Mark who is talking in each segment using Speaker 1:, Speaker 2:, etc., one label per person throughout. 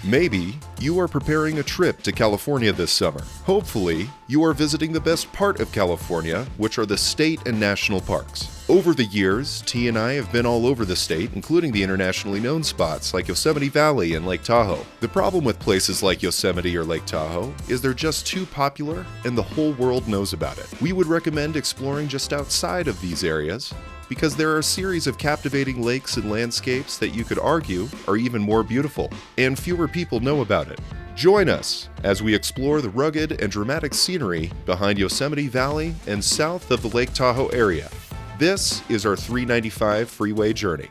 Speaker 1: Maybe you are preparing a trip to California this summer. Hopefully, you are visiting the best part of California, which are the state and national parks. Over the years, T and I have been all over the state, including the internationally known spots like Yosemite Valley and Lake Tahoe. The problem with places like Yosemite or Lake Tahoe is they're just too popular and the whole world knows about it. We would recommend exploring just outside of these areas, because there are a series of captivating lakes and landscapes that you could argue are even more beautiful, and fewer people know about it. Join us as we explore the rugged and dramatic scenery behind Yosemite Valley and south of the Lake Tahoe area. This is our 395 freeway journey.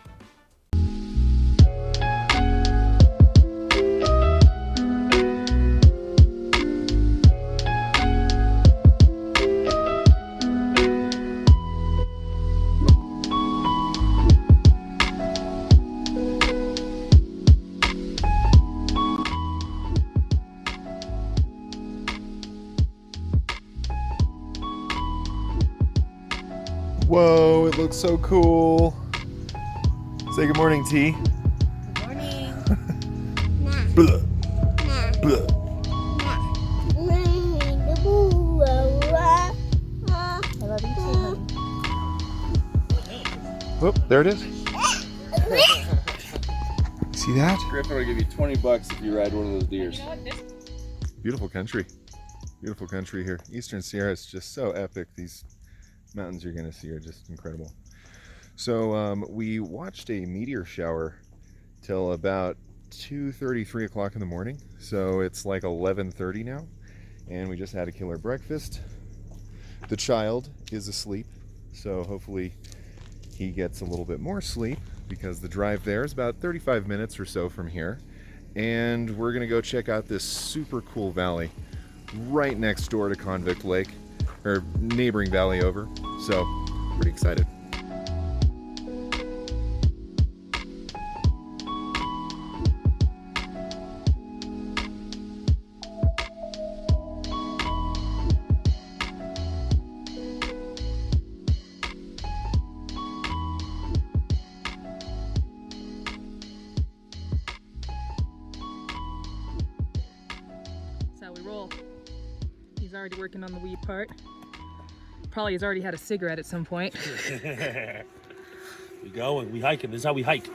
Speaker 1: Whoa, it looks so cool. Say good morning, T.
Speaker 2: Good morning.
Speaker 1: Blah. Blah.
Speaker 2: I love you too, honey.
Speaker 1: Whoop, there it is. See that?
Speaker 3: Griffin will give you $20 if you ride one of those deers.
Speaker 1: Beautiful country. Beautiful country here. Eastern Sierra is just so epic. These mountains you're going to see are just incredible. So we watched a meteor shower till about 2:30, 3 o'clock in the morning. So it's like 11:30 now, and we just had a killer breakfast. The child is asleep, so hopefully he gets a little bit more sleep, because the drive there is about 35 minutes or so from here, and we're going to go check out this super cool valley right next door to Convict Lake, or neighboring valley over. So pretty excited.
Speaker 4: That's how we roll. He's already working on the weed part. Probably has already had a cigarette at some point.
Speaker 5: We going, we hiking. This is how we hike.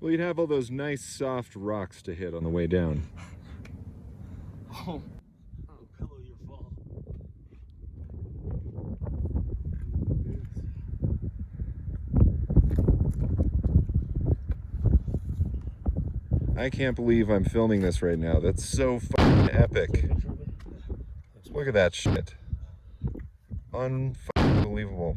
Speaker 1: Well, you'd have all those nice soft rocks to hit on the way down.
Speaker 5: Oh, pillow your fall.
Speaker 1: I can't believe I'm filming this right now. That's so fucking epic. Look at that shit. Unbelievable.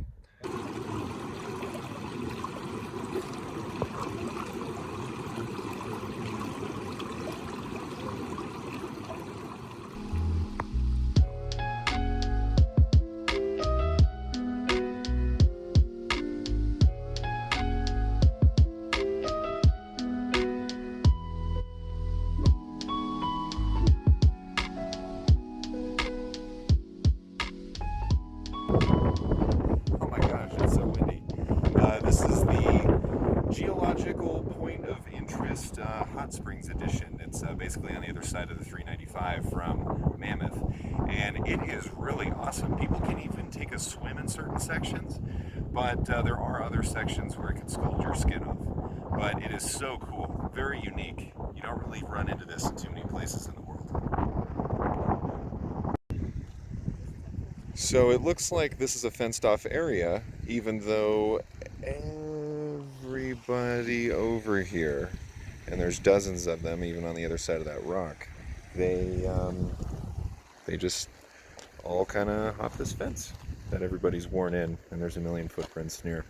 Speaker 1: Oh my gosh, it's so windy. This is the Geological Point of Interest Hot Springs Edition. It's basically on the other side of the 395 from Mammoth. And it is really awesome. People can even take a swim in certain sections, but there are other sections where it can scald your skin off. But it is so cool, very unique. You don't really run into this in too many places in the world. So it looks like this is a fenced off area, even though everybody over here, and there's dozens of them even on the other side of that rock, they just all kind of hop this fence that everybody's worn in, and there's a million footprints near.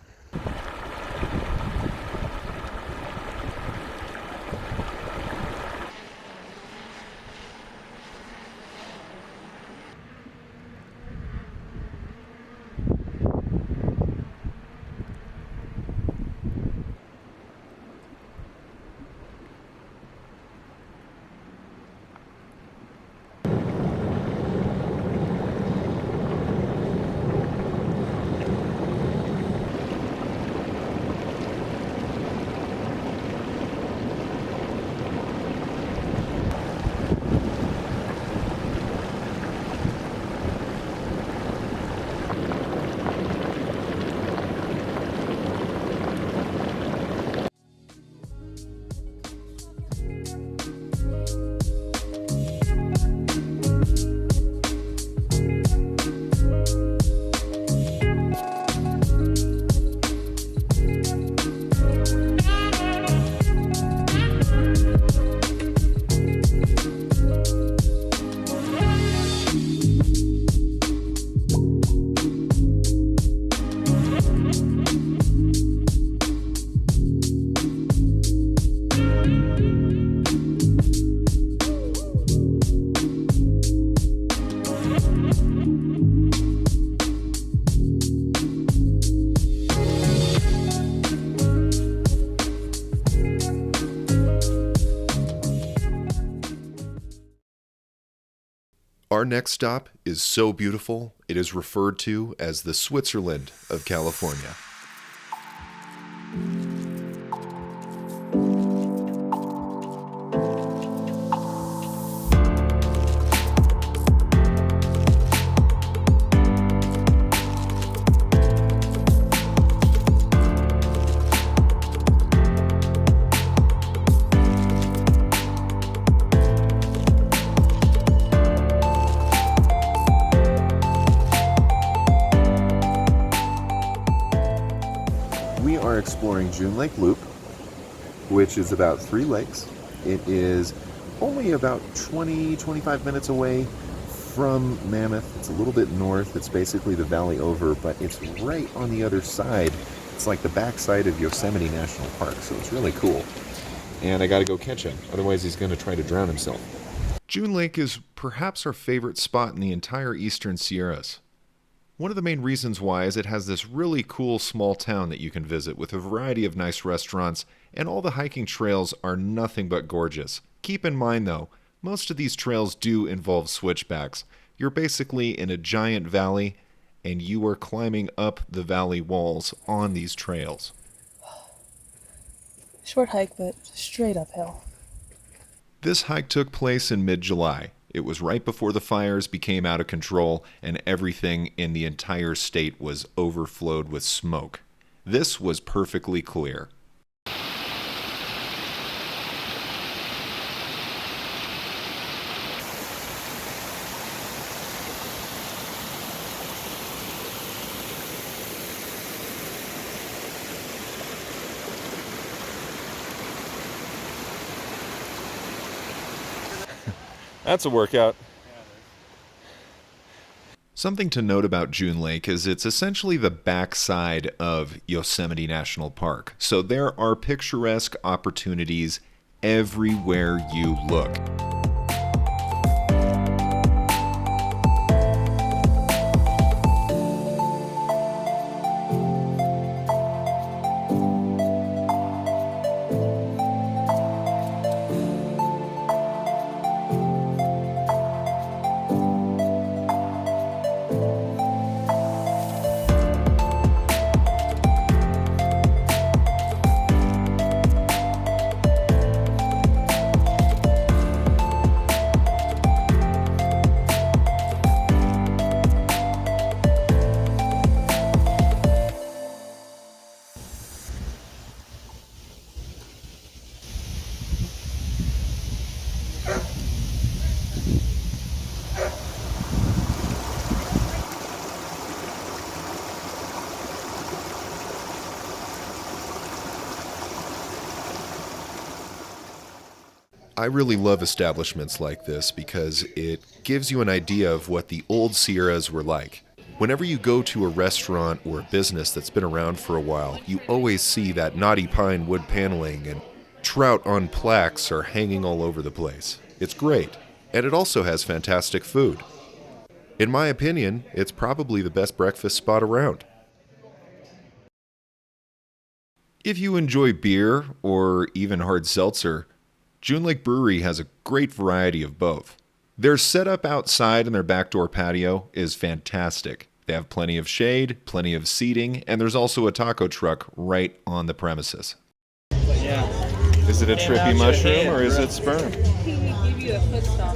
Speaker 1: Our next stop is so beautiful, it is referred to as the Switzerland of California. We are exploring June Lake Loop, which is about 3 lakes. It is only about 20-25 minutes away from Mammoth. It's a little bit north. It's basically the valley over, but it's right on the other side. It's like the backside of Yosemite National Park, so it's really cool. And I gotta go catch him, otherwise he's gonna try to drown himself. June Lake is perhaps our favorite spot in the entire eastern Sierras. One of the main reasons why is it has this really cool small town that you can visit with a variety of nice restaurants, and all the hiking trails are nothing but gorgeous. Keep in mind though, most of these trails do involve switchbacks. You're basically in a giant valley, and you are climbing up the valley walls on these trails.
Speaker 2: Short hike, but straight uphill.
Speaker 1: This hike took place in mid-July. It was right before the fires became out of control and everything in the entire state was overflowed with smoke. This was perfectly clear.
Speaker 3: That's a workout.
Speaker 1: Something to note about June Lake is it's essentially the backside of Yosemite National Park, so there are picturesque opportunities everywhere you look. I really love establishments like this because it gives you an idea of what the old Sierras were like. Whenever you go to a restaurant or a business that's been around for a while, you always see that knotty pine wood paneling and trout on plaques are hanging all over the place. It's great, and it also has fantastic food. In my opinion, it's probably the best breakfast spot around. If you enjoy beer or even hard seltzer, June Lake Brewery has a great variety of both. Their setup outside in their back door patio is fantastic. They have plenty of shade, plenty of seating, and there's also a taco truck right on the premises.
Speaker 3: Yeah.
Speaker 1: Is it a trippy mushroom or is it sperm?
Speaker 4: He will give you a foot stop.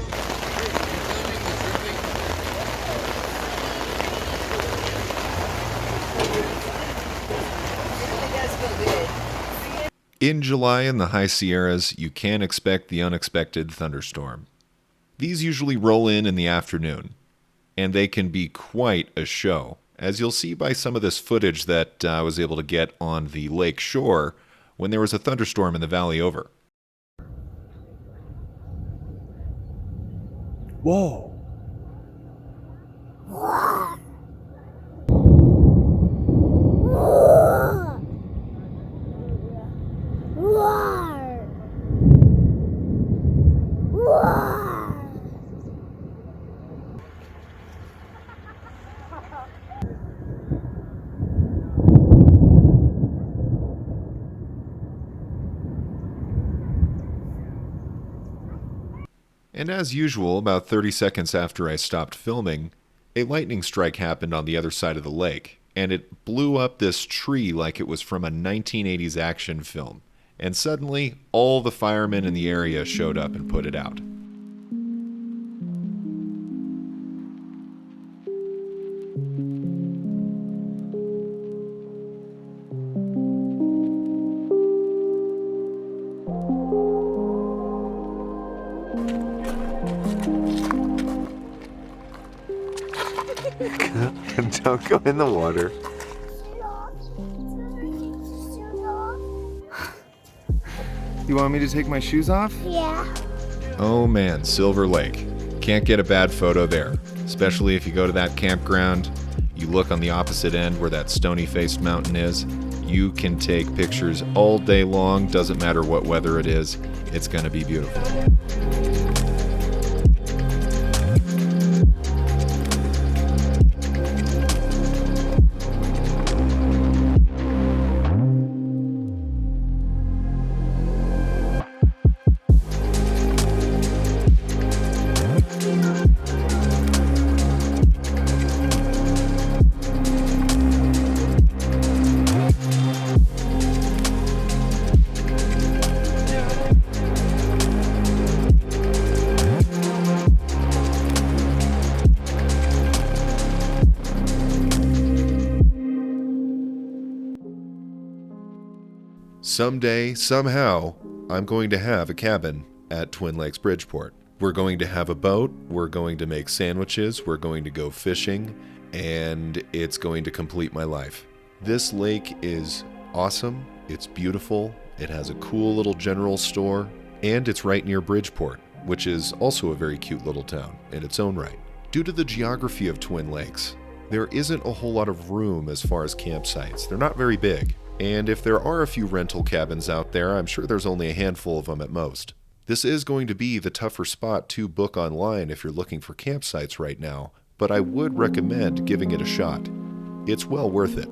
Speaker 1: In July in the high Sierras, you can expect the unexpected thunderstorm. These usually roll in the afternoon, and they can be quite a show, as you'll see by some of this footage that I was able to get on the lake shore when there was a thunderstorm in the valley over.
Speaker 3: Whoa.
Speaker 1: And as usual, about 30 seconds after I stopped filming, a lightning strike happened on the other side of the lake, and it blew up this tree like it was from a 1980s action film. And suddenly, all the firemen in the area showed up and put it out. Don't go in the water.
Speaker 6: You want me to take my shoes off?
Speaker 7: Yeah.
Speaker 1: Oh man, Silver Lake. Can't get a bad photo there, especially if you go to that campground. You look on the opposite end where that stony-faced mountain is. You can take pictures all day long, doesn't matter what weather it is. It's going to be beautiful. Someday, somehow, I'm going to have a cabin at Twin Lakes Bridgeport. We're going to have a boat, we're going to make sandwiches, we're going to go fishing, and it's going to complete my life. This lake is awesome, it's beautiful, it has a cool little general store, and it's right near Bridgeport. which is also a very cute little town in its own right. Due to the geography of Twin Lakes, there isn't a whole lot of room as far as campsites. They're not very big. And if there are a few rental cabins out there, I'm sure there's only a handful of them at most. This is going to be the tougher spot to book online if you're looking for campsites right now, but I would recommend giving it a shot. It's well worth it.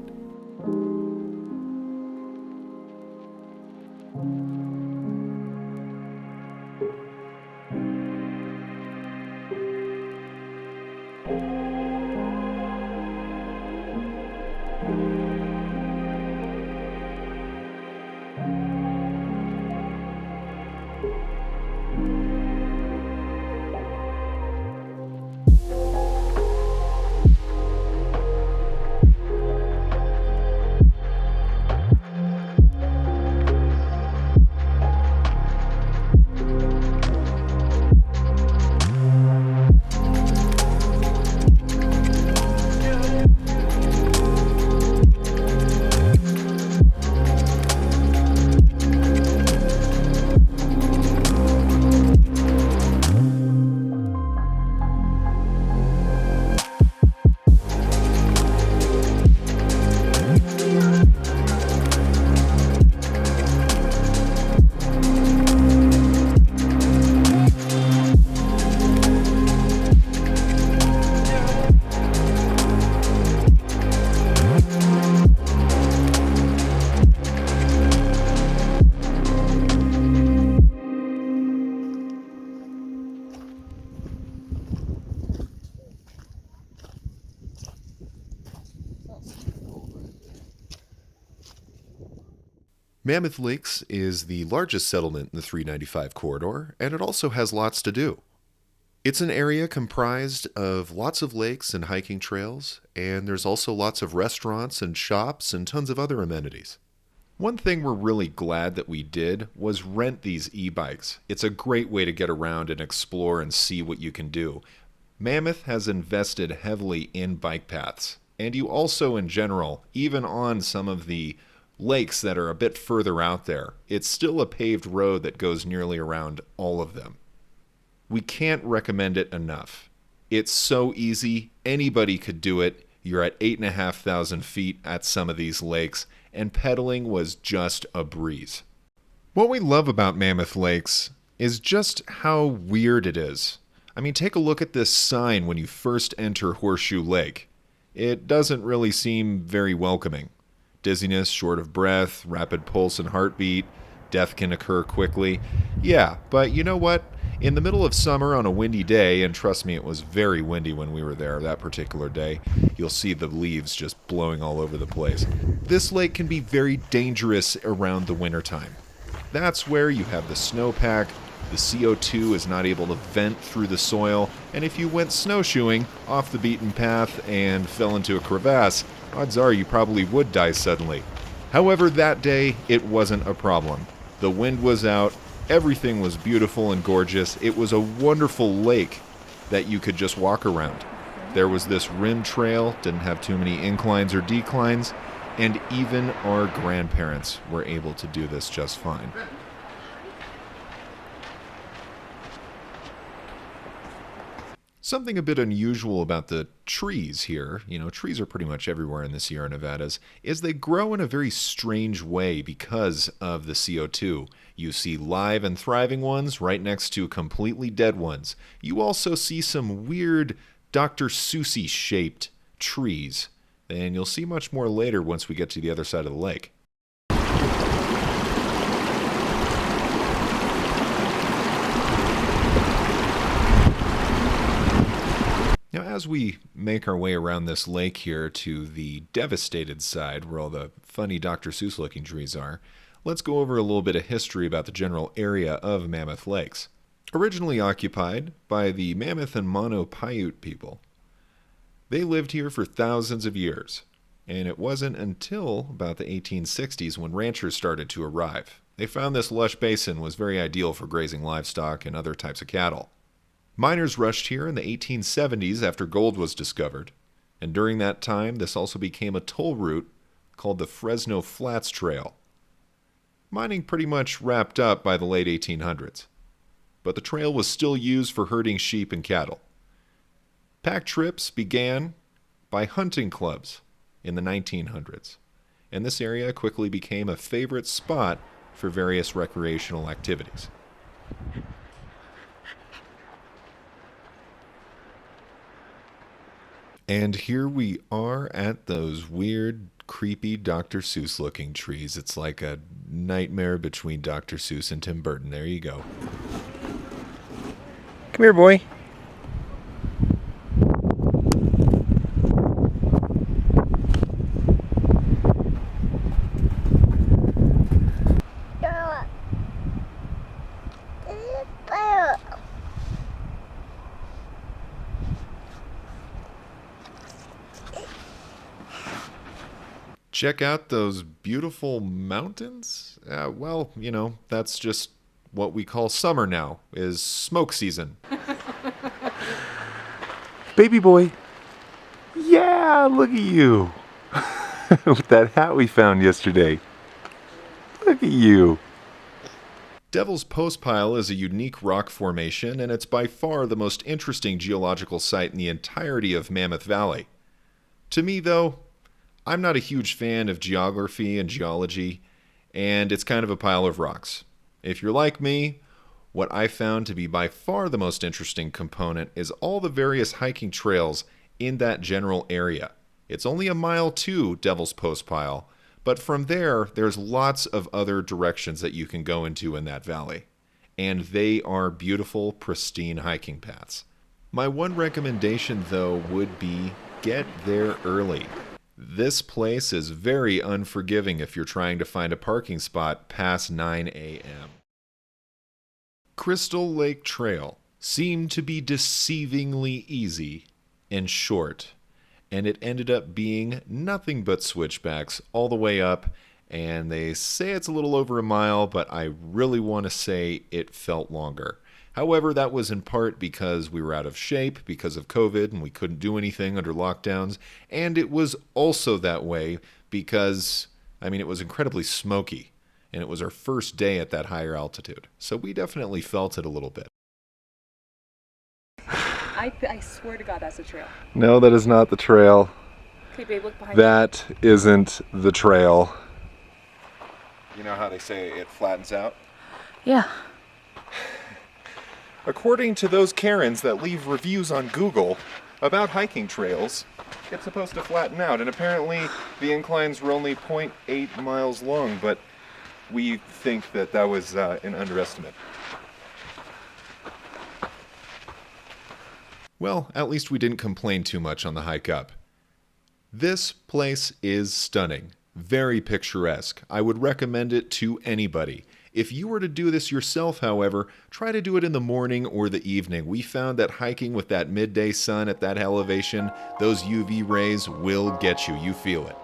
Speaker 1: Mammoth Lakes is the largest settlement in the 395 corridor, and it also has lots to do. It's an area comprised of lots of lakes and hiking trails, and there's also lots of restaurants and shops and tons of other amenities. One thing we're really glad that we did was rent these e-bikes. It's a great way to get around and explore and see what you can do. Mammoth has invested heavily in bike paths, and you also, in general, even on some of the lakes that are a bit further out there, it's still a paved road that goes nearly around all of them. We can't recommend it enough. It's so easy, anybody could do it. You're at 8,500 feet at some of these lakes, and pedaling was just a breeze. What we love about Mammoth Lakes is just how weird it is. I mean, take a look at this sign when you first enter Horseshoe Lake. It doesn't really seem very welcoming. Dizziness, short of breath, rapid pulse and heartbeat, death can occur quickly. Yeah, but you know what? In the middle of summer on a windy day, and trust me, it was very windy when we were there that particular day, you'll see the leaves just blowing all over the place. This lake can be very dangerous around the wintertime. That's where you have the snowpack, the CO2 is not able to vent through the soil, and if you went snowshoeing off the beaten path and fell into a crevasse, odds are you probably would die suddenly. However, that day, it wasn't a problem. The wind was out, everything was beautiful and gorgeous. It was a wonderful lake that you could just walk around. There was this rim trail, didn't have too many inclines or declines, and even our grandparents were able to do this just fine. Something a bit unusual about the trees here, trees are pretty much everywhere in the Sierra Nevadas, is they grow in a very strange way because of the CO2. You see live and thriving ones right next to completely dead ones. You also see some weird Dr. Seuss-shaped trees, and you'll see much more later once we get to the other side of the lake. Now, as we make our way around this lake here to the devastated side, where all the funny Dr. Seuss-looking trees are, let's go over a little bit of history about the general area of Mammoth Lakes. Originally occupied by the Mammoth and Mono Paiute people. They lived here for thousands of years, and it wasn't until about the 1860s when ranchers started to arrive. They found this lush basin was very ideal for grazing livestock and other types of cattle. Miners rushed here in the 1870s after gold was discovered, and during that time this also became a toll route called the Fresno Flats Trail. Mining pretty much wrapped up by the late 1800s. but the trail was still used for herding sheep and cattle. Pack trips began by hunting clubs in the 1900s, and this area quickly became a favorite spot for various recreational activities. And here we are at those weird, creepy Dr. Seuss looking trees. It's like a nightmare between Dr. Seuss and Tim Burton. There you go.
Speaker 6: Come here, boy.
Speaker 1: Check out those beautiful mountains? Well, you know, that's just what we call summer now, is smoke season.
Speaker 6: Baby boy. Yeah, look at you. With that hat we found yesterday. Look at you.
Speaker 1: Devil's Postpile is a unique rock formation, and it's by far the most interesting geological site in the entirety of Mammoth Valley. To me, though, I'm not a huge fan of geography and geology, and it's kind of a pile of rocks. If you're like me, what I found to be by far the most interesting component is all the various hiking trails in that general area. It's only a mile to Devil's Postpile, but from there, there's lots of other directions that you can go into in that valley. And they are beautiful, pristine hiking paths. My one recommendation, though, would be get there early. This place is very unforgiving if you're trying to find a parking spot past 9 a.m. Crystal Lake Trail seemed to be deceivingly easy and short, and it ended up being nothing but switchbacks all the way up, and they say it's a little over a mile, but I really want to say it felt longer. However, that was in part because we were out of shape because of COVID and we couldn't do anything under lockdowns. And it was also that way because, it was incredibly smoky. And it was our first day at that higher altitude. So we definitely felt it a little bit.
Speaker 4: I swear to God, that's a trail.
Speaker 6: No, that is not the trail.
Speaker 4: Okay, babe, look behind you.
Speaker 6: That isn't the trail.
Speaker 1: You know how they say it flattens out?
Speaker 4: Yeah.
Speaker 1: According to those Karens that leave reviews on Google about hiking trails, it's supposed to flatten out, and apparently the inclines were only 0.8 miles long, but we think that was an underestimate. Well, at least we didn't complain too much on the hike up. This place is stunning, very picturesque. I would recommend it to anybody. If you were to do this yourself, however, try to do it in the morning or the evening. We found that hiking with that midday sun at that elevation, those UV rays will get you. You feel it.